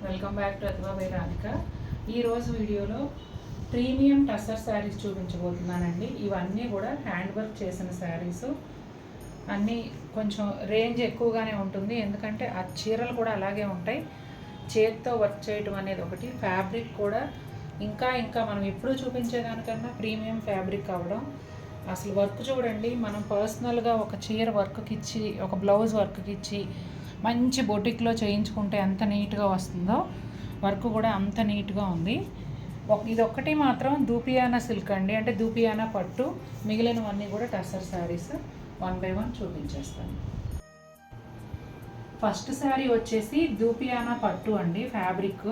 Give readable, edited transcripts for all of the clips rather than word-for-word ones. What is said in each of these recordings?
Welcome back to అథవా by Radhika. ఈరోజు వీడియోలో ప్రీమియం టస్సర్ శారీస్ చూపించబోతున్నానండి. ఇవన్నీ కూడా హ్యాండ్ వర్క్ చేసిన శారీస్. అన్నీ కొంచెం రేంజ్ ఎక్కువగానే ఉంటుంది, ఎందుకంటే ఆ చీరలు కూడా అలాగే ఉంటాయి. చేతితో వర్క్ చేయటం అనేది ఒకటి, ఫ్యాబ్రిక్ కూడా ఇంకా మనం ఎప్పుడూ చూపించేదానికన్నా ప్రీమియం ఫ్యాబ్రిక్ అవ్వడం. అసలు వర్క్ చూడండి, మనం పర్సనల్గా ఒక చీర వర్క్కి ఇచ్చి, ఒక బ్లౌజ్ వర్క్కి ఇచ్చి మంచి బొటిక్లో చేయించుకుంటే ఎంత నీట్గా వస్తుందో వర్క్ కూడా అంత నీట్గా ఉంది. ఇది ఒక్కటి మాత్రం దూపియానా సిల్క్ అండి, అంటే దూపియానా పట్టు. మిగిలినవన్నీ కూడా టస్సర్ శారీస్. 1 by 1 చూపించేస్తాను. ఫస్ట్ శారీ వచ్చేసి దూపియానా పట్టు అండి. ఫ్యాబ్రిక్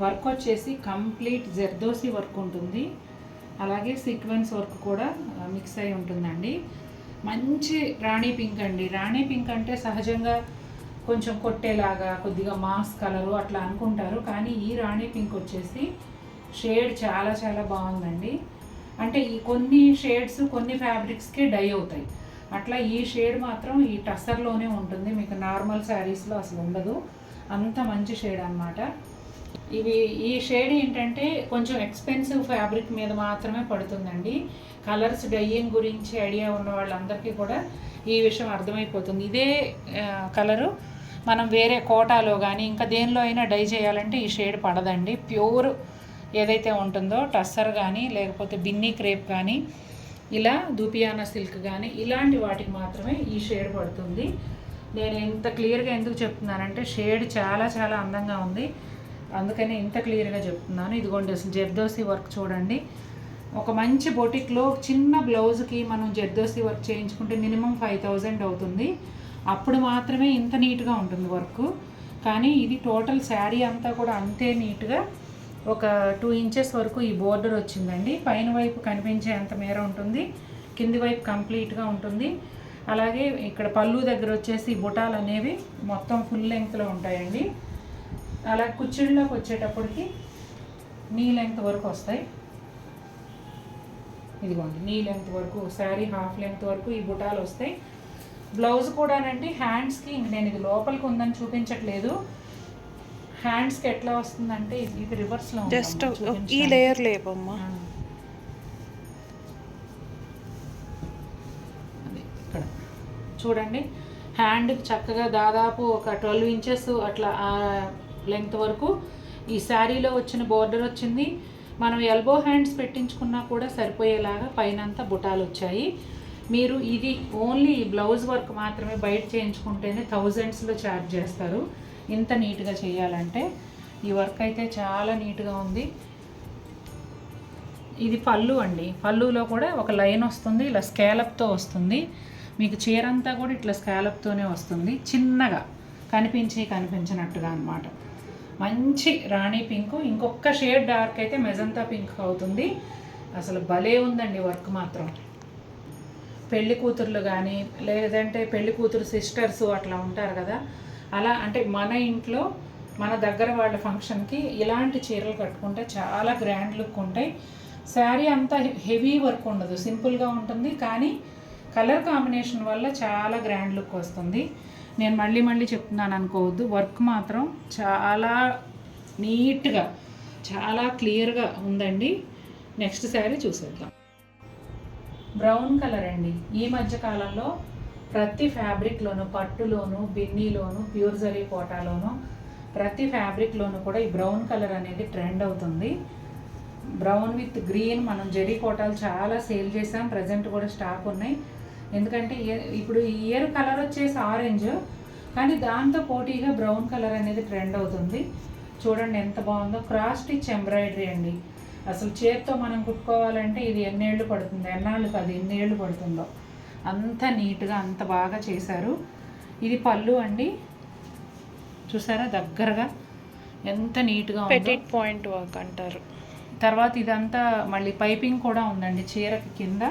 వర్క్ వచ్చేసి కంప్లీట్ జర్దోసి వర్క్ ఉంటుంది, అలాగే సీక్వెన్స్ వర్క్ కూడా మిక్స్ అయి ఉంటుందండి. మంచి రాణి పింక్ అండి. రాణి పింక్ అంటే సహజంగా కొంచెం కొట్టేలాగా కొద్దిగా మాస్ కలరు అట్లా అనుకుంటారు, కానీ ఈ రాణి పింక్ వచ్చేసి షేడ్ చాలా చాలా బాగుందండి. అంటే ఈ కొన్ని షేడ్స్ కొన్ని ఫ్యాబ్రిక్స్కి డై అవుతాయి, అట్లా ఈ షేడ్ మాత్రం ఈ టస్సర్లోనే ఉంటుంది, మీకు నార్మల్ శారీస్లో అసలు ఉండదు. అంత మంచి షేడ్ అన్నమాట. ఈ షేడ్ ఏంటంటే కొంచెం ఎక్స్పెన్సివ్ ఫ్యాబ్రిక్ మీద మాత్రమే పడుతుందండి. కలర్స్ డైయింగ్ గురించి ఐడియా ఉన్న వాళ్ళందరికీ కూడా ఈ విషయం అర్థమైపోతుంది. ఇదే కలరు మనం వేరే కోటాలో కానీ ఇంకా దేనిలో అయినా డై చేయాలంటే ఈ షేడ్ పడదండి. ప్యూర్ ఏదైతే ఉంటుందో టస్సర్ కానీ లేకపోతే బిన్నీ క్రేప్ కానీ ఇలా దూపియానా సిల్క్ కానీ ఇలాంటి వాటికి మాత్రమే ఈ షేడ్ పడుతుంది. నేను ఇంత క్లియర్గా ఎందుకు చెప్తున్నానంటే షేడ్ చాలా చాలా అందంగా ఉంది, అందుకని ఇంత క్లియర్గా చెప్తున్నాను. ఇదిగోండి అసలు జర్దోసి వర్క్ చూడండి. ఒక మంచి బొటిక్లో చిన్న బ్లౌజ్కి మనం జర్దోసి వర్క్ చేయించుకుంటే మినిమం 5000 అవుతుంది. అప్పుడు మాత్రమే ఇంత నీట్గా ఉంటుంది వర్క్. కానీ ఇది టోటల్ శారీ అంతా కూడా అంతే నీట్గా ఒక 2 ఇంచెస్ వరకు ఈ బోర్డర్ వచ్చిందండి. పైన వైపు కనిపించే అంత మేర ఉంటుంది, కింది వైపు కంప్లీట్గా ఉంటుంది. అలాగే ఇక్కడ పళ్ళు దగ్గర వచ్చేసి బుటాలు అనేవి మొత్తం ఫుల్ లెంగ్త్లో ఉంటాయండి. అలా కుచ్చిళ్ళలోకి వచ్చేటప్పటికి నీ లెంగ్త్ వరకు వస్తాయి. ఇదిగోండి నీ లెంగ్త్ వరకు, శారీ హాఫ్ లెంగ్త్ వరకు ఈ బుటాలు వస్తాయి. బ్లౌజ్ కూడానండి హ్యాండ్స్కి, నేను ఇది లోపలికి ఉందని చూపించట్లేదు, హ్యాండ్స్కి ఎట్లా వస్తుందంటే ఇది రివర్స్లో జస్ట్ ఈ లేయర్ లేపమ్మా. అది ఇక్కడ చూడండి, హ్యాండ్కి చక్కగా దాదాపు ఒక 12 ఇంచెస్ అట్లా లెంగ్త్ వరకు ఈ శారీలో వచ్చిన బోర్డర్ వచ్చింది. మనం ఎల్బో హ్యాండ్స్ పెట్టించుకున్నా కూడా సరిపోయేలాగా పైనంతా బుటాలు వచ్చాయి. మీరు ఇది ఓన్లీ బ్లౌజ్ వర్క్ మాత్రమే బయట చేయించుకుంటేనే థౌజండ్స్లో ఛార్జ్ చేస్తారు ఇంత నీట్గా చేయాలంటే. ఈ వర్క్ అయితే చాలా నీట్గా ఉంది. ఇది పళ్ళు అండి. పళ్ళులో కూడా ఒక లైన్ వస్తుంది, ఇలా స్కాలప్తో వస్తుంది. మీకు చీర అంతా కూడా ఇట్లా స్కాలప్తోనే వస్తుంది, చిన్నగా కనిపించినట్టుగా అన్నమాట. మంచి రాణి పింక్, ఇంకొక షేడ్ డార్క్ అయితే మెజంతా పింక్ అవుతుంది. అసలు భలే ఉందండి వర్క్ మాత్రం. పెళ్లి కూతుర్లు కానీ లేదంటే పెళ్లి కూతురు సిస్టర్స్ అట్లా ఉంటారు కదా, అలా అంటే మన ఇంట్లో మన దగ్గర వాళ్ళ ఫంక్షన్కి ఇలాంటి చీరలు కట్టుకుంటే చాలా గ్రాండ్ లుక్ ఉంటాయి. శారీ అంతా హెవీ వర్క్ ఉండదు, సింపుల్గా ఉంటుంది, కానీ కలర్ కాంబినేషన్ వల్ల చాలా గ్రాండ్ లుక్ వస్తుంది. నేను మళ్ళీ చెప్తున్నాను అనుకోవద్దు, వర్క్ మాత్రం చాలా నీట్గా చాలా క్లియర్గా ఉందండి. నెక్స్ట్ శారీ చూసేద్దాం. బ్రౌన్ కలర్ అండి. ఈ మధ్య కాలంలో ప్రతి ఫ్యాబ్రిక్లోను, పట్టులోను, బిన్నీలోను, ప్యూర్ జరీ కోటాలోను, ప్రతి ఫ్యాబ్రిక్లోనూ కూడా ఈ బ్రౌన్ కలర్ అనేది ట్రెండ్ అవుతుంది. బ్రౌన్ విత్ గ్రీన్ మనం జరీ కోటాలు చాలా సేల్ చేసాం, ప్రజెంట్ కూడా స్టాక్ ఉన్నాయి. ఎందుకంటే ఇప్పుడు ఈ ఇయర్ కలర్ వచ్చేసి ఆరెంజ్, కానీ దాంతో పోటీగా బ్రౌన్ కలర్ అనేది ట్రెండ్ అవుతుంది. చూడండి ఎంత బాగుందో. క్రాస్ స్టిచ్ ఎంబ్రాయిడరీ అండి. అసలు చేత్తో మనం కుట్టుకోవాలంటే ఇది ఎన్నేళ్ళు పడుతుంది, ఎన్నాళ్ళు కాదు ఎన్నేళ్ళు పడుతుందో, అంత నీట్గా అంత బాగా చేశారు. ఇది పళ్ళు అండి, చూసారా దగ్గరగా ఎంత నీట్గా పెటిట్ పాయింట్ వర్క్ అంటారు. తర్వాత ఇదంతా మళ్ళీ పైపింగ్ కూడా ఉందండి చీరకి కింద.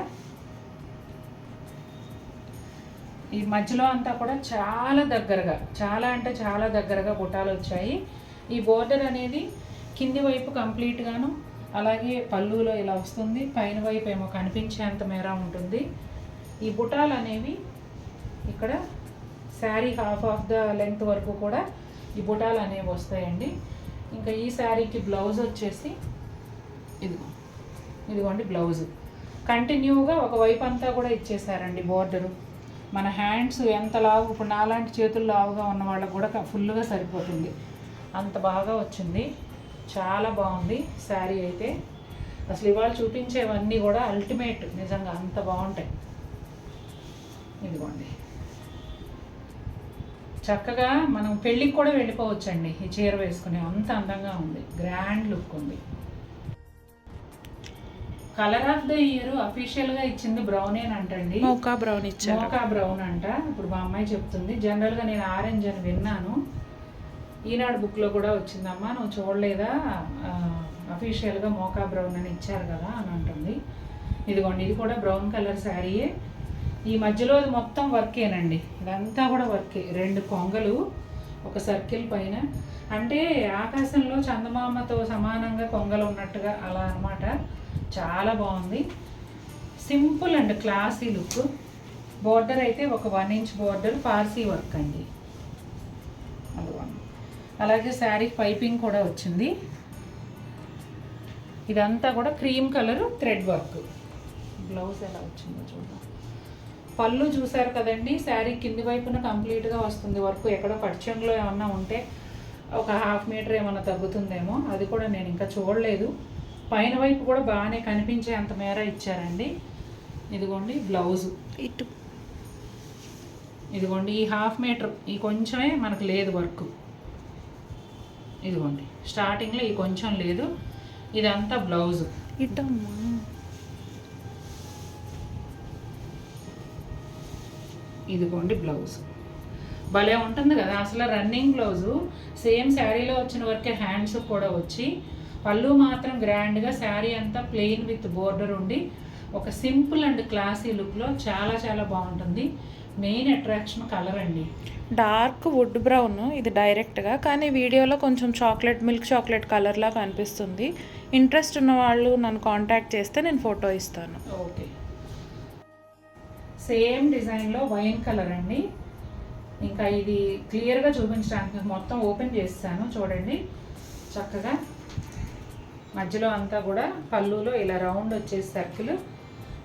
ఈ మధ్యలో అంతా కూడా చాలా దగ్గరగా, చాలా అంటే చాలా దగ్గరగా బుటాలు వచ్చాయి. ఈ బోర్డర్ అనేది కింది వైపు కంప్లీట్గాను, అలాగే పళ్ళులో ఇలా వస్తుంది, పైన వైపు ఏమో కనిపించేంత మేర ఉంటుంది. ఈ బుటాలు అనేవి ఇక్కడ sari half of the length వరకు కూడా ఈ బుటాలు అనేవి వస్తాయండి. ఇంకా ఈ శారీకి బ్లౌజ్ వచ్చేసి ఇదిగోండి బ్లౌజ్ కంటిన్యూగా ఒక వైపు అంతా కూడా ఇచ్చేసారండి బోర్డరు. మన హ్యాండ్స్ ఎంత లావు, ఇప్పుడు నాలాంటి చేతులు లావుగా ఉన్న వాళ్ళకు కూడా ఫుల్గా సరిపోతుంది, అంత బాగా వచ్చింది. చాలా బాగుంది శారీ అయితే. అసలు ఇవాళ చూపించేవన్నీ కూడా అల్టిమేట్, నిజంగా అంత బాగుంటాయి. ఇదిగోండి చక్కగా మనం పెళ్ళికి కూడా వెళ్ళిపోవచ్చండి ఈ చీర వేసుకుని, అంత అందంగా ఉంది, గ్రాండ్ లుక్ ఉంది. కలర్ ఆఫ్ ద ఇయర్ అఫీషియల్గా ఇచ్చింది బ్రౌనేనంటండి, మోకా బ్రౌన్ ఇచ్చారు. మోకా బ్రౌన్ అంట. ఇప్పుడు మా అమ్మాయి చెప్తుంది. జనరల్గా నేను ఆరెంజ్ అని విన్నాను, ఈనాడు బుక్లో కూడా వచ్చిందమ్మా, నువ్వు చూడలేదా, అఫీషియల్గా మోకా బ్రౌన్ అని ఇచ్చారు కదా అని అంటుంది. ఇదిగోండి ఇది కూడా బ్రౌన్ కలర్ శారీయే. ఈ మధ్యలో మొత్తం వర్కేనండి, ఇదంతా కూడా వర్కే. 2 కొంగలు ఒక సర్కిల్ పైన, అంటే ఆకాశంలో చందమామతో సమానంగా కొంగలు ఉన్నట్టుగా అలా అన్నమాట. చాలా బాగుంది, simple and classy look. Border అయితే ఒక 1 ఇంచ్ బోర్డర్, పార్సీ వర్క్ అండి. అలాగే శారీ పైపింగ్ కూడా వచ్చింది. ఇదంతా కూడా cream colour thread work. Blouse ఎలా వచ్చిందో చూద్దాం. పళ్ళు చూసారు కదండి, శారీ కింది వైపున కంప్లీట్గా వస్తుంది వర్క్. ఎక్కడో పచ్చంలో ఏమన్నా ఉంటే ఒక 1/2 మీటర్ ఏమన్నా తగ్గుతుందేమో, అది కూడా నేను ఇంకా చూడలేదు. పైన వైపు కూడా బాగానే కనిపించే అంత మేర ఇచ్చారండి. ఇదిగోండి బ్లౌజు, ఇదిగోండి ఈ 1/2 మీటర్, ఈ కొంచెమే మనకు లేదు వర్క్. ఇదిగోండి స్టార్టింగ్లో ఈ కొంచెం లేదు, ఇదంతా బ్లౌజు. ఇదిగోండి బ్లౌజ్ భలే ఉంటుంది కదా అసలు. రన్నింగ్ బ్లౌజు సేమ్ శారీలో వచ్చిన వరకే హ్యాండ్స్ కూడా వచ్చి, పళ్ళు మాత్రం గ్రాండ్గా, శారీ అంతా ప్లెయిన్ విత్ బోర్డర్ ఉండి ఒక సింపుల్ అండ్ క్లాసీ లుక్లో చాలా చాలా బాగుంటుంది. మెయిన్ అట్రాక్షన్ కలర్ అండి, డార్క్ వుడ్ బ్రౌన్ ఇది డైరెక్ట్గా, కానీ వీడియోలో కొంచెం చాక్లెట్, మిల్క్ చాక్లెట్ కలర్లా కనిపిస్తుంది. ఇంట్రెస్ట్ ఉన్న వాళ్ళు నన్ను కాంటాక్ట్ చేస్తే నేను ఫోటో ఇస్తాను. ఓకే. సేమ్ డిజైన్లో వైన్ కలర్ అండి. ఇంకా ఇది క్లియర్గా చూపించడానికి మొత్తం ఓపెన్ చేస్తాను చూడండి. చక్కగా మధ్యలో అంతా కూడా పళ్ళులో ఇలా రౌండ్ వచ్చేసి సర్కిల్,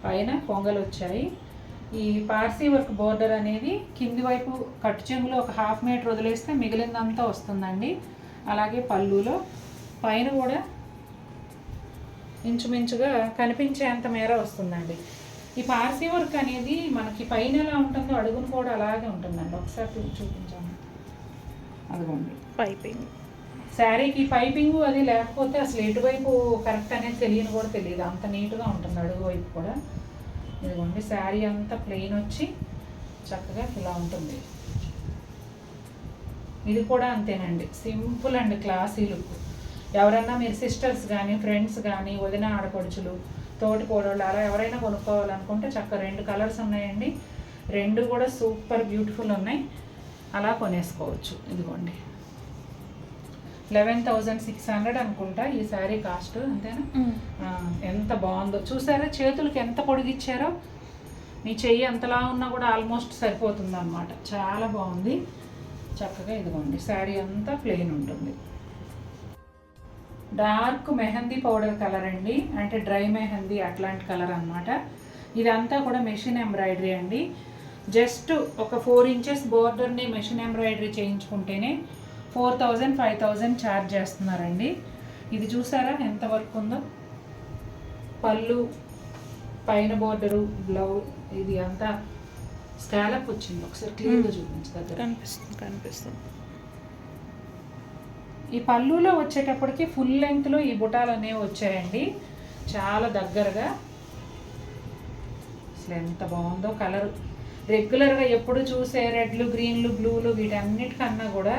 పైన పొంగలు వచ్చాయి. ఈ పార్సీ వర్క్ బోర్డర్ అనేది కింది వైపు కట్టు చెంగులో ఒక 1/2 మీటర్ వదిలేస్తే మిగిలిందంతా వస్తుందండి. అలాగే పళ్ళులో పైన కూడా ఇంచుమించుగా కనిపించేంత మేర వస్తుందండి. ఈ పార్సీ వర్క్ అనేది మనకి పైన ఎలా ఉంటుందో అడుగును కూడా అలాగే ఉంటుందండి. ఒకసారి చూపించాను, అదిగోండి పైపింగ్. శారీకి పైపింగ్ అది లేకపోతే అసలు ఎటువైపు కరెక్ట్ అనేది తెలియని కూడా తెలియదు, అంత నీట్గా ఉంటుంది అడుగు వైపు కూడా. ఇదిగోండి శారీ అంతా ప్లెయిన్ వచ్చి చక్కగా ఇలా ఉంటుంది. ఇది కూడా అంతేనండి, సింపుల్ అండ్ క్లాసీ లుక్. ఎవరైనా మీరు సిస్టర్స్ కానీ, ఫ్రెండ్స్ కానీ, వదిన ఆడపడుచులు, తోటి కోడళ్ళు అలా ఎవరైనా కొనుక్కోవాలనుకుంటే చక్కగా 2 కలర్స్ ఉన్నాయండి, 2 కూడా సూపర్ బ్యూటిఫుల్ ఉన్నాయి, అలా కొనేసుకోవచ్చు. ఇదిగోండి 11,600 అనుకుంటా ఈ శారీ కాస్ట్, అంతేనా? ఎంత బాగుందో చూసారా, చేతులకి ఎంత పొడిగిచ్చారో, మీ చెయ్యి ఎంతలా ఉన్నా కూడా ఆల్మోస్ట్ సరిపోతుంది అన్నమాట. చాలా బాగుంది చక్కగా. ఇదిగోండి శారీ అంతా ప్లెయిన్ ఉంటుంది. డార్క్ మెహందీ పౌడర్ కలర్ అండి, అంటే డ్రై మెహందీ అట్లాంటి కలర్ అన్నమాట. ఇదంతా కూడా మెషిన్ ఎంబ్రాయిడరీ అండి. జస్ట్ ఒక 4 ఇంచెస్ బోర్డర్ని మెషిన్ ఎంబ్రాయిడరీ చేయించుకుంటేనే 4,000 5,000 ఛార్జ్ చేస్తున్నారండి. ఇది చూసారా ఎంత వర్క్ ఉందో, పళ్ళు, పైన బోర్డరు, బ్లౌజ్, ఇది అంతా స్కాలప్ వచ్చింది. ఒకసారి క్లియర్గా చూపించు, కనిపిస్తుంది. ఈ పళ్ళులో వచ్చేటప్పటికి ఫుల్ లెంగ్త్లో ఈ బుటాలు అనేవి వచ్చాయండి, చాలా దగ్గరగా. అసలు ఎంత బాగుందో కలర్. రెగ్యులర్గా ఎప్పుడు చూసే రెడ్లు, గ్రీన్లు, బ్లూలు వీటన్నిటికన్నా కూడా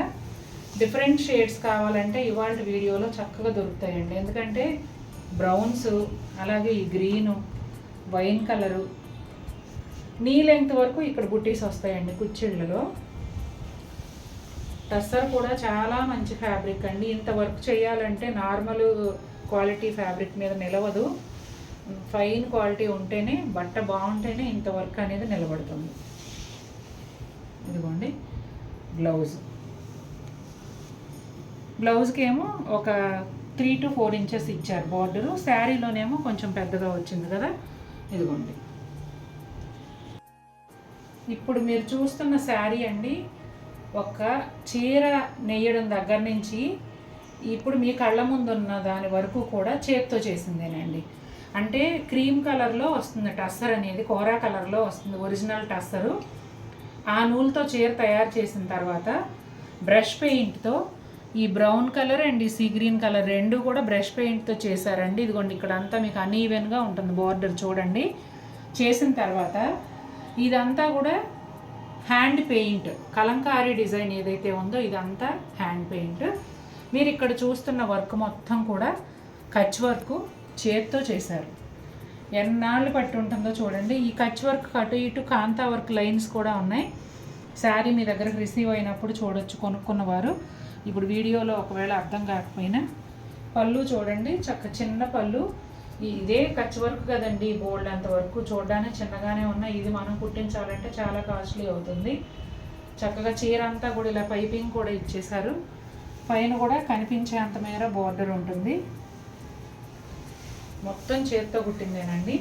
డిఫరెంట్ షేడ్స్ కావాలంటే ఇవాళ వీడియోలో చక్కగా దొరుకుతాయండి. ఎందుకంటే బ్రౌన్స్, అలాగే ఈ గ్రీను, వైన్ కలరు, నీ లెంగ్త్ వరకు ఇక్కడ బుట్టీస్ వస్తాయండి కుచ్చిళ్ళలో. టస్సర్ కూడా చాలా మంచి ఫ్యాబ్రిక్ అండి. ఇంత వర్క్ చేయాలంటే నార్మల్ క్వాలిటీ ఫ్యాబ్రిక్ మీద నిలవదు, ఫైన్ క్వాలిటీ ఉంటేనే, బట్ట బాగుంటేనే ఇంత వర్క్ అనేది నిలబడుతుంది. ఇదిగోండి బ్లౌజ్, బ్లౌజ్కి ఏమో ఒక 3 to 4 ఇంచెస్ ఇచ్చారు బార్డరు. శారీలోనేమో కొంచెం పెద్దగా వచ్చింది కదా, ఇదిగోండి. ఇప్పుడు మీరు చూస్తున్న శారీ అండి, ఒక చీర నెయ్యడం దగ్గర నుంచి ఇప్పుడు మీ కళ్ళ ముందు ఉన్న దాని వరకు కూడా చేత్తో చేసిందేనండి. అంటే క్రీమ్ కలర్లో వస్తుంది టస్సర్ అనేది, కోరా కలర్లో వస్తుంది ఒరిజినల్ టస్సరు. ఆ నూలుతో చీర తయారు చేసిన తర్వాత బ్రష్ పెయింట్తో ఈ బ్రౌన్ కలర్ అండ్ ఈ సీ గ్రీన్ కలర్ రెండు కూడా బ్రష్ పెయింట్తో చేశారండి. ఇదిగోండి ఇక్కడ అంతా మీకు అన్ఈవెన్గా ఉంటుంది బార్డర్ చూడండి. చేసిన తర్వాత ఇదంతా కూడా హ్యాండ్ పెయింట్, కలంకారీ డిజైన్ ఏదైతే ఉందో ఇదంతా హ్యాండ్ పెయింట్. మీరు ఇక్కడ చూస్తున్న వర్క్ మొత్తం కూడా కచ్ వర్క్ చేత్తో చేశారు. ఎన్నాళ్ళు పట్టి ఉంటుందో చూడండి. ఈ కచ్ వర్క్ అటు ఇటు కాంతా వర్క్ లైన్స్ కూడా ఉన్నాయి. శారీ మీ దగ్గరకు రిసీవ్ అయినప్పుడు చూడొచ్చు కొనుక్కున్నవారు. ఇప్పుడు వీడియోలో ఒకవేళ అర్థం కాకపోయినా పళ్ళు చూడండి, చిన్న పళ్ళు. ఇదే కచ్ వర్క్ కదండి, బోల్డ్ అంత వరకు చూడడానికి చిన్నగానే ఉన్నాయి. ఇది మనం కుట్టించాలంటే చాలా కాస్ట్లీ అవుతుంది. చక్కగా చీర అంతా కూడా ఇలా పైపింగ్ కూడా ఇచ్చేశారు. పైన కూడా కనిపించే అంత మేర బోర్డర్ ఉంటుంది. మొత్తం చేత్తో కుట్టిందేనండి.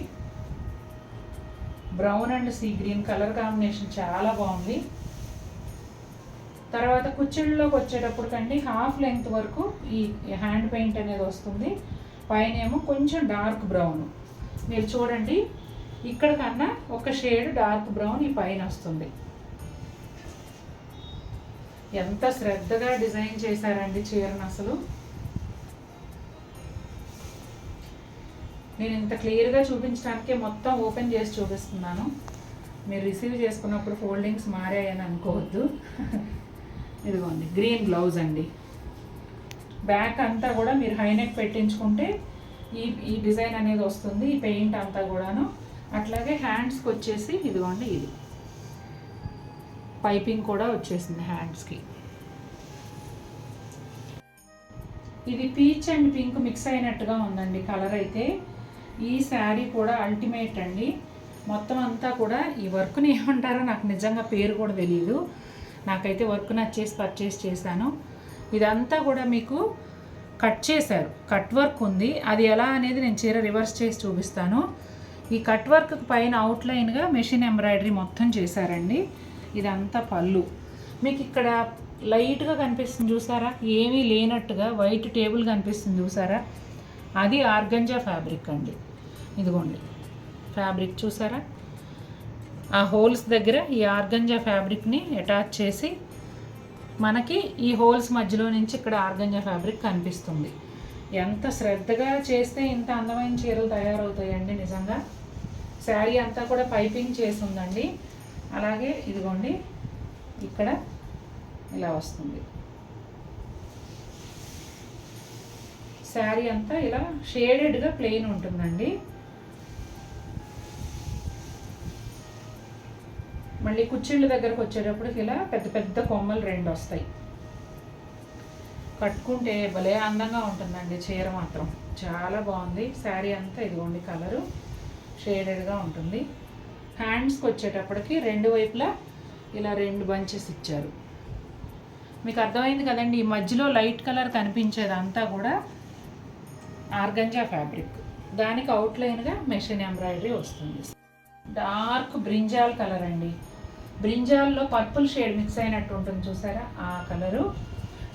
Brown and sea green colour combination చాలా బాగుంది. తర్వాత కుచ్చిళ్ళలోకి వచ్చేటప్పుడు కండి హాఫ్ లెంగ్త్ వరకు ఈ హ్యాండ్ పెయింట్ అనేది వస్తుంది. పైన ఏమో కొంచెం డార్క్ బ్రౌన్. మీరు చూడండి ఇక్కడ కన్నా ఒక షేడ్ డార్క్ బ్రౌన్ ఈ పైన వస్తుంది. ఎంత శ్రద్ధగా డిజైన్ చేశారండి చీరను అసలు. నేను ఇంత క్లియర్గా చూపించడానికే మొత్తం ఓపెన్ చేసి చూపిస్తున్నాను. మీరు రిసీవ్ చేసుకున్నప్పుడు ఫోల్డింగ్స్ మారాయని అనుకోవద్దు. ఇదిగోండి గ్రీన్ బ్లౌజ్ అండి. బ్యాక్ అంతా కూడా మీరు హైనెక్ పెట్టించుకుంటే ఈ డిజైన్ అనేది వస్తుంది, ఈ పెయింట్ అంతా కూడాను. అట్లాగే హ్యాండ్స్కి వచ్చేసి ఇదిగోండి ఇది పైపింగ్ కూడా వచ్చేసింది హ్యాండ్స్కి. ఇది పీచ్ అండ్ పింక్ మిక్స్ అయినట్టుగా ఉందండి కలర్ అయితే. ఈ శారీ కూడా అల్టిమేట్ అండి. మొత్తం అంతా కూడా ఈ వర్క్ని ఏమంటారో నాకు నిజంగా పేరు కూడా తెలియదు. నాకైతే వర్క్ నచ్చేసి పర్చేస్ చేశాను. ఇదంతా కూడా మీకు కట్ చేశారు, కట్ వర్క్ ఉంది. అది ఎలా అనేది నేను చీర రివర్స్ చేసి చూపిస్తాను. ఈ కట్ వర్క్ పైన అవుట్లైన్గా మెషిన్ ఎంబ్రాయిడరీ మొత్తం చేశారండి. ఇదంతా పళ్ళు. మీకు ఇక్కడ లైట్గా కనిపిస్తుంది చూసారా, ఏమీ లేనట్టుగా వైట్ టేబుల్ కనిపిస్తుంది చూసారా, అది ఆర్గంజా ఫ్యాబ్రిక్ అండి. ఇదిగోండి ఫ్యాబ్రిక్ చూసారా, ఆ హోల్స్ దగ్గర ఈ ఆర్గంజా ఫ్యాబ్రిక్ని అటాచ్ చేసి మనకి ఈ హోల్స్ మధ్యలో నుంచి ఇక్కడ ఆర్గంజా ఫ్యాబ్రిక్ కనిపిస్తుంది. ఎంత శ్రద్ధగా చేస్తే ఇంత అందమైన చీరలు తయారవుతాయండి నిజంగా. శారీ అంతా కూడా పైపింగ్ చేసి ఉందండి. అలాగే ఇదిగోండి ఇక్కడ ఇలా వస్తుంది. శారీ అంతా ఇలా షేడెడ్గా ప్లెయిన్ ఉంటుందండి. మళ్ళీ కుచ్చిళ్ళ దగ్గరకు వచ్చేటప్పటికి ఇలా పెద్ద పెద్ద కొమ్మలు రెండు వస్తాయి. కట్టుకుంటే భలే అందంగా ఉంటుందండి చీర మాత్రం. చాలా బాగుంది. శారీ అంతా ఇదిగోండి కలరు షేడెడ్గా ఉంటుంది. హ్యాండ్స్కి వచ్చేటప్పటికి రెండు వైపులా ఇలా 2 బంచెస్ ఇచ్చారు. మీకు అర్థమైంది కదండి. ఈ మధ్యలో లైట్ కలర్ కనిపించేది అంతా కూడా ఆర్గంజా ఫ్యాబ్రిక్. దానికి అవుట్లైన్గా మెషిన్ ఎంబ్రాయిడరీ వస్తుంది. డార్క్ బ్రింజాల్ కలర్ అండి. బ్రింజాల్లో పర్పుల్ షేడ్ మిక్స్ అయినట్టు ఉంటుంది చూసారా, ఆ కలరు.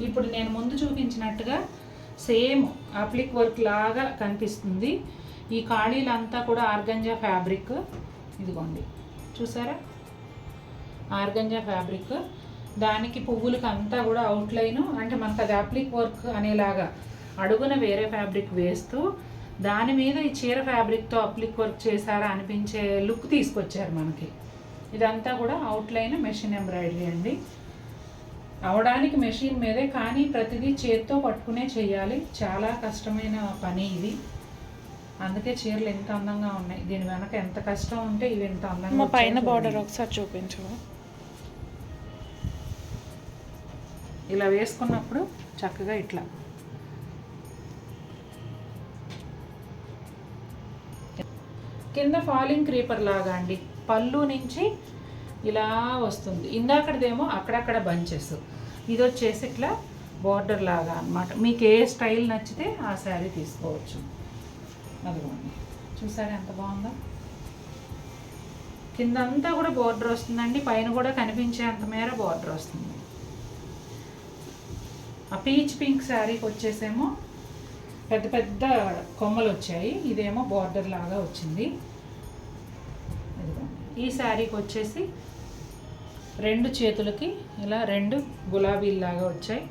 ఇప్పుడు నేను ముందు చూపించినట్టుగా సేమ్ అప్లిక్ వర్క్ లాగా కనిపిస్తుంది. ఈ ఖాళీలంతా కూడా ఆర్గంజా ఫ్యాబ్రిక్. ఇదిగోండి చూసారా, ఆర్గంజా ఫ్యాబ్రిక్. దానికి పువ్వులకి అంతా కూడా అవుట్లైను, అంటే మనకు అది అప్లిక్ వర్క్ అనేలాగా అడుగున వేరే ఫ్యాబ్రిక్ వేస్తూ దాని మీద ఈ చీర ఫ్యాబ్రిక్తో అప్లిక్ వర్క్ చేశారా అనిపించే లుక్ తీసుకొచ్చారు మనకి. ఇదంతా కూడా అవుట్లైన్ మెషిన్ ఎంబ్రాయిడరీ అండి. అవడానికి మెషిన్ మీదే, కానీ ప్రతిదీ చేత్తో పట్టుకునే చేయాలి. చాలా కష్టమైన పని ఇది. అందుకే చీరలు ఎంత అందంగా ఉన్నాయి. దీని వెనక ఎంత కష్టం ఉంటే ఇవి ఎంత అందంగా. పైన బార్డర్ ఒకసారి చూపించు. ఇలా వేసుకున్నప్పుడు చక్కగా ఇట్లా కింద ఫాలింగ్ క్రీపర్ లాగా అండి. పళ్ళు నుంచి ఇలా వస్తుంది. ఇందాకడదేమో అక్కడక్కడ బంచెస్, ఇది వచ్చేసి ఇట్లా బార్డర్ లాగా అన్నమాట. మీకు ఏ స్టైల్ నచ్చితే ఆ శారీ తీసుకోవచ్చు. అదిగోండి, చూసారా ఎంత బాగుందో. కిందంతా కూడా బార్డర్ వస్తుందండి, పైన కూడా కనిపించేంత మేర బార్డర్ వస్తుంది. ఆ పీచ్ పింక్ శారీకి వచ్చేసేమో పెద్ద పెద్ద కొమ్మలు వచ్చాయి, ఇదేమో బార్డర్ లాగా వచ్చింది. ఈ శారీకి వచ్చేసి 2 చేతులకి ఇలా 2 గులాబీల్లాగా వచ్చాయి.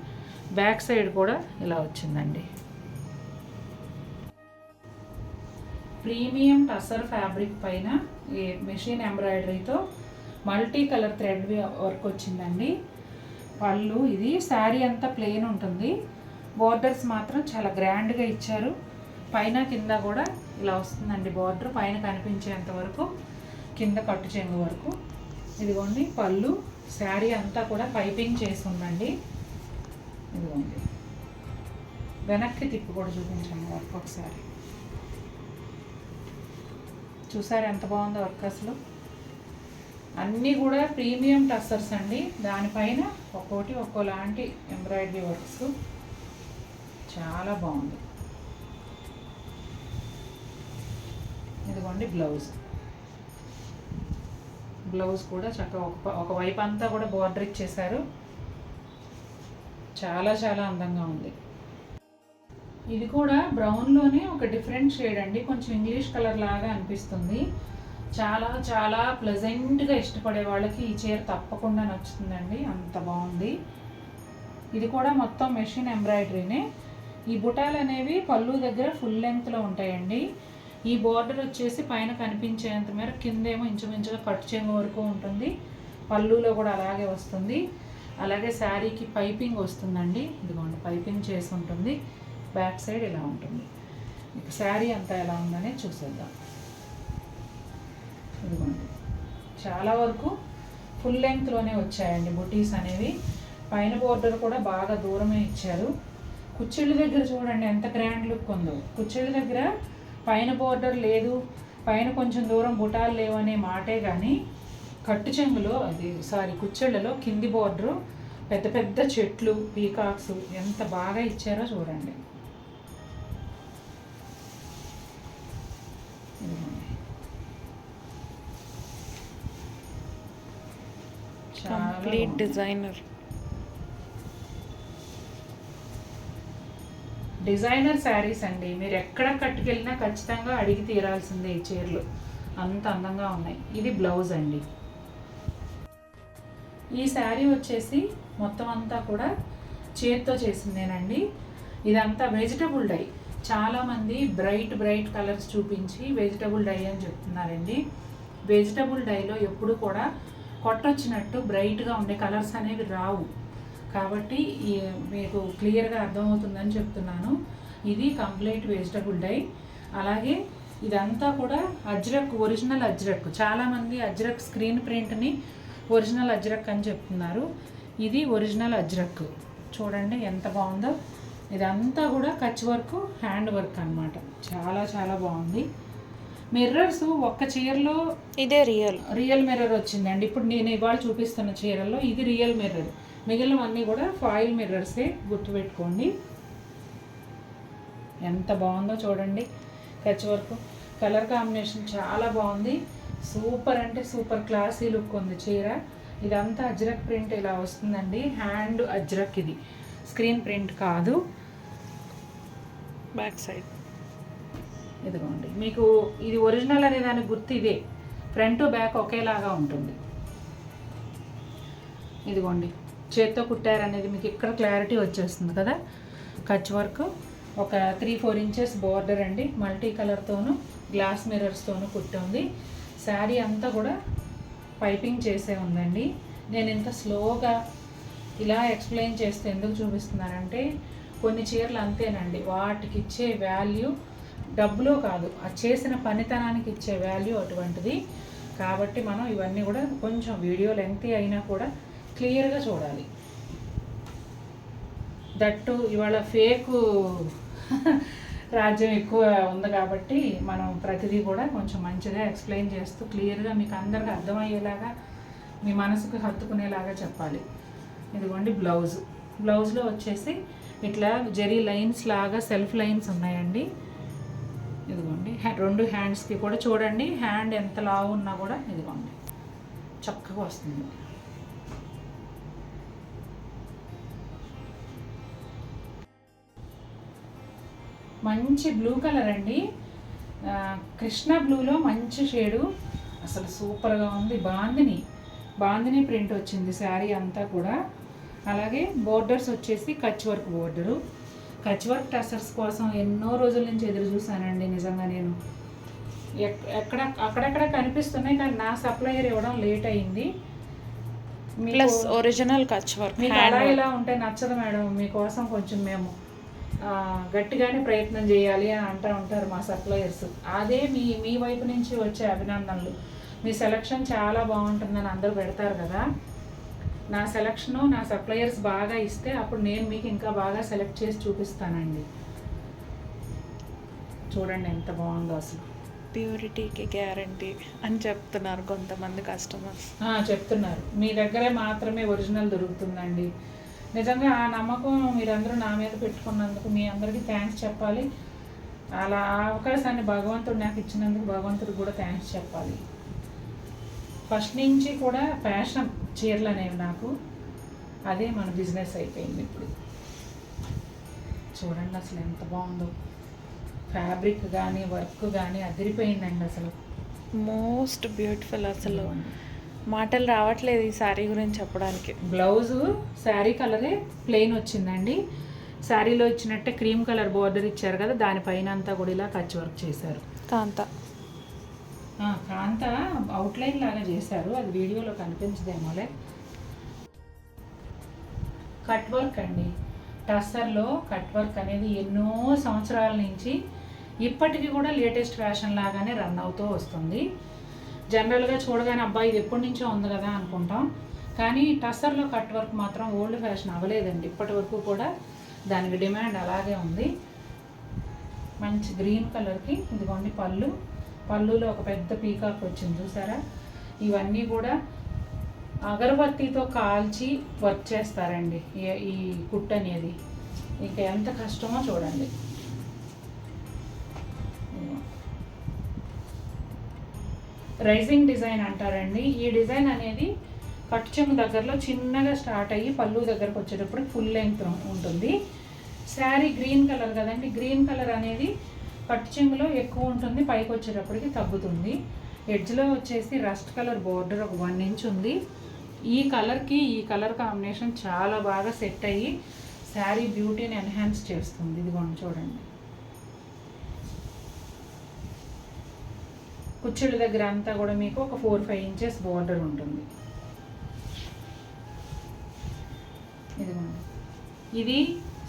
బ్యాక్ సైడ్ కూడా ఇలా వచ్చిందండి. ప్రీమియం టసర్ ఫ్యాబ్రిక్ పైన ఈ మెషిన్ ఎంబ్రాయిడరీతో మల్టీ కలర్ థ్రెడ్ వర్క్ వచ్చిందండి. పళ్ళు ఇది. శారీ అంతా ప్లెయిన్ ఉంటుంది, బార్డర్స్ మాత్రం చాలా గ్రాండ్గా ఇచ్చారు. పైన కింద కూడా ఇలా వస్తుందండి బార్డర్, పైన కనిపించేంత వరకు, కింద కట్టు చెంగు వరకు. ఇదిగోండి పళ్ళు. శారీ అంతా కూడా పైపింగ్ చేసి ఉందండి. ఇదిగోండి, వెనక్కి తిప్పి కూడా చూపించాను వర్క్ ఒకసారి. చూసారు ఎంత బాగుందో వర్క్ అసలు. అన్నీ కూడా ప్రీమియం టస్సర్స్ అండి, దానిపైన ఒక్కోటి ఒక్కోలాంటి ఎంబ్రాయిడరీ వర్క్స్. చాలా బాగుంది. ఇదిగోండి బ్లౌజ్. బ్లౌజ్ కూడా చక్కగా ఒక వైపు అంతా కూడా బార్డర్ ఇచ్చేసారు. చాలా చాలా అందంగా ఉంది. ఇది కూడా బ్రౌన్లోనే ఒక డిఫరెంట్ షేడ్ అండి, కొంచెం ఇంగ్లీష్ కలర్ లాగా అనిపిస్తుంది. చాలా చాలా ప్లెజెంట్గా ఇష్టపడే వాళ్ళకి ఈ చీర తప్పకుండా నచ్చుతుందండి, అంత బాగుంది. ఇది కూడా మొత్తం మెషిన్ ఎంబ్రాయిడరీనే. ఈ బుటాలు అనేవి పళ్ళు దగ్గర ఫుల్ లెంగ్త్లో ఉంటాయండి. ఈ బార్డర్ వచ్చేసి పైన కనిపించేంత మేర, కిందేమో ఇంచుమించుగా కట్టు చెంగు వరకు ఉంటుంది. పళ్ళులో కూడా అలాగే వస్తుంది. అలాగే శారీకి పైపింగ్ వస్తుందండి. ఇదిగోండి పైపింగ్ చేసి ఉంటుంది. బ్యాక్ సైడ్ ఇలా ఉంటుంది. ఇక శారీ అంతా ఎలా ఉందనే చూసేద్దాం. ఇదిగోండి చాలా వరకు ఫుల్ లెంగ్త్లోనే వచ్చాయండి బుటీస్ అనేవి. పైన బోర్డర్ కూడా బాగా దూరమే ఇచ్చారు. కుచ్చిళ్ళ దగ్గర చూడండి ఎంత గ్రాండ్ లుక్ ఉందో. కుచ్చిళ్ళ దగ్గర పైన బోర్డర్ లేదు, పైన కొంచెం దూరం బుటాలు లేవు అనే మాటే కానీ, కట్టు చెంగులో కుచ్చిళ్ళలో కింది బోర్డరు పెద్ద పెద్ద చెట్లు, పీకాక్స్ ఎంత బాగా ఇచ్చారో చూడండి. Complete designer. డిజైనర్ శారీస్ అండి, మీరు ఎక్కడ కట్టుకెళ్ళినా ఖచ్చితంగా అడిగి తీరాల్సిందే ఈ చీరలు, అంత అందంగా ఉన్నాయి. ఇది బ్లౌజ్ అండి. ఈ శారీ వచ్చేసి మొత్తం అంతా కూడా చేత్తో చేసిందేనండి. ఇదంతా వెజిటబుల్ డై. చాలామంది బ్రైట్ కలర్స్ చూపించి వెజిటబుల్ డై అని చెప్తున్నారండి. వెజిటబుల్ డైలో ఎప్పుడు కూడా కొట్టొచ్చినట్టు బ్రైట్గా ఉండే కలర్స్ అనేవి రావు. కాబట్టి మీకు క్లియర్గా అర్థమవుతుందని చెప్తున్నాను. ఇది కంప్లీట్ వెజిటబుల్ డై. అలాగే ఇదంతా కూడా అజ్రక్, ఒరిజినల్ అజ్రక్. చాలామంది అజ్రక్ స్క్రీన్ ప్రింట్ని ఒరిజినల్ అజ్రక్ అని చెప్తున్నారు. ఇది ఒరిజినల్ అజ్రక్. చూడండి ఎంత బాగుందో. ఇదంతా కూడా కచ్ వర్క్, హ్యాండ్ వర్క్ అన్నమాట. చాలా చాలా బాగుంది. మిర్రర్స్ ఒక్క చీరలో ఇదే రియల్ మిర్రర్ వచ్చిందండి. ఇప్పుడు నేను ఇవాళ చూపిస్తున్న చీరల్లో ఇది రియల్ మిర్రర్, మిగిలినవన్నీ కూడా ఫాయిల్ మిర్రర్సే, గుర్తుపెట్టుకోండి. ఎంత బాగుందో చూడండి. కచ్ వర్క్, కలర్ కాంబినేషన్ చాలా బాగుంది. సూపర్ అంటే సూపర్ క్లాసీ లుక్ ఉంది చీర. ఇదంతా అజ్రక్ ప్రింట్ ఇలా వస్తుందండి. హ్యాండ్ అజ్రక్, ఇది స్క్రీన్ ప్రింట్ కాదు. బ్యాక్ సైడ్ ఇదిగోండి, మీకు ఇది ఒరిజినల్ అనే దానికి గుర్తు ఇదే. ఫ్రంట్ బ్యాక్ ఒకేలాగా ఉంటుంది. ఇదిగోండి చేత్తో కుట్టారనేది మీకు ఇక్కడ క్లారిటీ వచ్చేస్తుంది కదా. కచ్ వర్క్, ఒక 3-4 ఇంచెస్ బార్డర్ అండి, మల్టీ కలర్తోనూ గ్లాస్ మిర్రర్స్తోనూ కుట్టుంది. శారీ అంతా కూడా పైపింగ్ చేసే ఉందండి. నేను ఇంత స్లోగా ఇలా ఎక్స్ప్లెయిన్ చేస్తే ఎందుకు చూపిస్తున్నానంటే, కొన్ని చీరలు అంతేనండి, వాటికి ఇచ్చే వాల్యూ డబ్బులో కాదు, ఆ చేసిన పనితనానికి ఇచ్చే వాల్యూ అటువంటిది. కాబట్టి మనం ఇవన్నీ కూడా కొంచెం వీడియో లెంగ్తీ అయినా కూడా క్లియర్గా చూడాలి. దట్టు ఇవాళ ఫేకు రాజ్యం ఎక్కువ ఉంది కాబట్టి మనం ప్రతిదీ కూడా కొంచెం మంచిగా ఎక్స్ప్లెయిన్ చేస్తూ క్లియర్గా మీకు అందరికీ అర్థమయ్యేలాగా, మీ మనసుకు హత్తుకునేలాగా చెప్పాలి. ఇదిగోండి బ్లౌజ్. బ్లౌజ్లో వచ్చేసి ఇట్లా జరీ లైన్స్ లాగా సెల్ఫ్ లైన్స్ ఉన్నాయండి. ఇదిగోండి 2 హ్యాండ్స్కి కూడా చూడండి, హ్యాండ్ ఎంత లావు ఉన్నా కూడా ఇదిగోండి చక్కగా వస్తుంది. మంచి బ్లూ కలర్ అండి, కృష్ణ బ్లూలో మంచి షేడు, అసలు సూపర్గా ఉంది. బాందిని ప్రింట్ వచ్చింది శారీ అంతా కూడా. అలాగే బోర్డర్స్ వచ్చేసి Kutch work border. Kutch work tussars కోసం ఎన్నో రోజుల నుంచి ఎదురు చూశానండి నిజంగా. నేను అక్కడక్కడ కనిపిస్తున్నాయి కానీ నా సప్లయర్ ఇవ్వడం లేట్ అయింది. ప్లస్ ఒరిజినల్ కచ్ వర్క్ మీకు అలా ఇలా ఉంటే నచ్చదు మేడం, మీకోసం కొంచెం మేము గట్టిగానే ప్రయత్నం చేయాలి అని అంటూ ఉంటారు మా సప్లయర్స్. అదే మీ వైపు నుంచి వచ్చే అభినందనలు. మీ సెలక్షన్ చాలా బాగుంటుందని అందరూ పెడతారు కదా. నా సెలక్షను నా సప్లయర్స్ బాగా ఇస్తే అప్పుడు నేను మీకు ఇంకా బాగా సెలెక్ట్ చేసి చూపిస్తానండి. చూడండి ఎంత బాగుందో అసలు. ప్యూరిటీకి గ్యారంటీ అని చెప్తున్నారు కొంతమంది కస్టమర్స్. చెప్తున్నారు మీ దగ్గరే మాత్రమే ఒరిజినల్ దొరుకుతుందండి. నిజంగా ఆ నమ్మకం మీరందరూ నా మీద పెట్టుకున్నందుకు మీ అందరికీ థ్యాంక్స్ చెప్పాలి. అలా ఆ అవకాశాన్ని భగవంతుడు నాకు ఇచ్చినందుకు భగవంతుడికి కూడా థ్యాంక్స్ చెప్పాలి. ఫస్ట్ నుంచి కూడా ఫ్యాషన్ చీరలు అనేవి నాకు, అదే మన బిజినెస్ అయిపోయింది ఇప్పుడు. చూడండి అసలు ఎంత బాగుందో, ఫ్యాబ్రిక్ కానీ వర్క్ కానీ అదిరిపోయిందండి అసలు. మోస్ట్ బ్యూటిఫుల్, అసలు మాటలు రావట్లేదు ఈ శారీ గురించి చెప్పడానికి. బ్లౌజు శారీ కలరే ప్లెయిన్ వచ్చిందండి. శారీలో ఇచ్చినట్టే క్రీమ్ కలర్ బోర్డర్ ఇచ్చారు కదా, దానిపైన అంతా కూడా ఇలా కచ్ వర్క్ చేశారు. కాంత అవుట్లైన్ లాగా చేశారు, అది వీడియోలో కనిపించదేమోలే. కట్ వర్క్ అండి, టస్సర్లో కట్ వర్క్ అనేది ఎన్నో సంవత్సరాల నుంచి ఇప్పటికీ కూడా లేటెస్ట్ ఫ్యాషన్ లాగానే రన్ అవుతూ వస్తుంది. జనరల్గా చూడగానే అబ్బాయి ఇది ఎప్పటి నుంచో ఉంది కదా అనుకుంటాం, కానీ టస్సర్లో కట్ వర్క్ మాత్రం ఓల్డ్ ఫ్యాషన్ అవ్వలేదండి. ఇప్పటి వరకు కూడా దానికి డిమాండ్ అలాగే ఉంది. మంచి గ్రీన్ కలర్కి ఇదిగోండి పళ్ళులో ఒక పెద్ద పీకాక్ వచ్చింది చూసారా. ఇవన్నీ కూడా అగరబత్తితో కాల్చి వర్క్ చేస్తారండి ఈ కుట్ అనేది. ఇంకా ఎంత కష్టమో చూడండి. రైజింగ్ డిజైన్ అంటారండి. ఈ డిజైన్ అనేది కట్టు చెంగు దగ్గరలో చిన్నగా స్టార్ట్ అయ్యి పళ్ళు దగ్గరకు వచ్చేటప్పుడు ఫుల్ లెంగ్త్ ఉంటుంది. శారీ గ్రీన్ కలర్ కదండి, గ్రీన్ కలర్ అనేది కట్టు చెంగులో ఎక్కువ ఉంటుంది, పైకి వచ్చేటప్పటికి తగ్గుతుంది. ఎడ్జ్లో వచ్చేసి రస్ట్ కలర్ బోర్డర్ ఒక 1 ఇంచ్ ఉంది. ఈ కలర్కి ఈ కలర్ కాంబినేషన్ చాలా బాగా సెట్ అయ్యి శారీ బ్యూటీని ఎన్హాన్స్ చేస్తుంది. ఇదిగోండి చూడండి, కుచ్చుళ్ళ దగ్గర అంతా కూడా మీకు ఒక 4-5 ఇంచెస్ బోర్డర్ ఉంటుంది. ఇదిగోండి, ఇది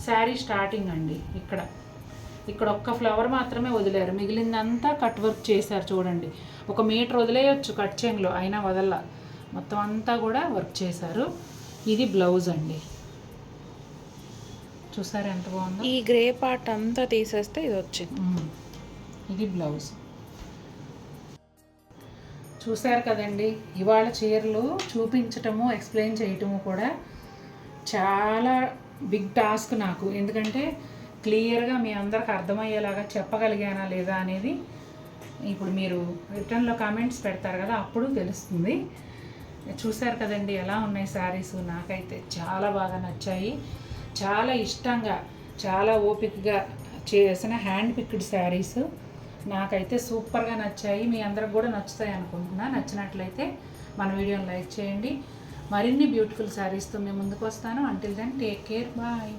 శారీ స్టార్టింగ్ అండి. ఇక్కడ ఒక్క ఫ్లవర్ మాత్రమే వదిలేరు, మిగిలిందంతా కట్ వర్క్ చేశారు. చూడండి, 1 మీటర్ వదిలేయచ్చు కట్ చెంగులో, అయినా వదల, మొత్తం అంతా కూడా వర్క్ చేశారు. ఇది బ్లౌజ్ అండి, చూసారా ఎంత బాగుందో. ఈ గ్రే పార్ట్ అంతా తీసేస్తే ఇది వచ్చింది. ఇది బ్లౌజ్. చూసారు కదండి, ఇవాళ చీరలు చూపించటము ఎక్స్ప్లెయిన్ చేయటము కూడా చాలా బిగ్ టాస్క్ నాకు. ఎందుకంటే క్లియర్గా మీ అందరికి అర్థమయ్యేలాగా చెప్పగలిగానా లేదా అనేది ఇప్పుడు మీరు రిటర్న్లో కామెంట్స్ పెడతారు కదా, అప్పుడు తెలుస్తుంది. చూసారు కదండి ఎలా ఉన్నాయి శారీస్. నాకైతే చాలా బాగా నచ్చాయి, చాలా ఇష్టంగా చాలా ఓపికగా చేసిన హ్యాండ్ పిక్డ్ శారీస్ నాకైతే సూపర్గా నచ్చాయి. మీ అందరికి కూడా నచ్చుతాయి అనుకుంటున్నా. నచ్చినట్లయితే మన వీడియోని లైక్ చేయండి. మరిన్ని బ్యూటిఫుల్ శారీస్తో మేము ముందుకు వస్తాను. Until then take care, bye.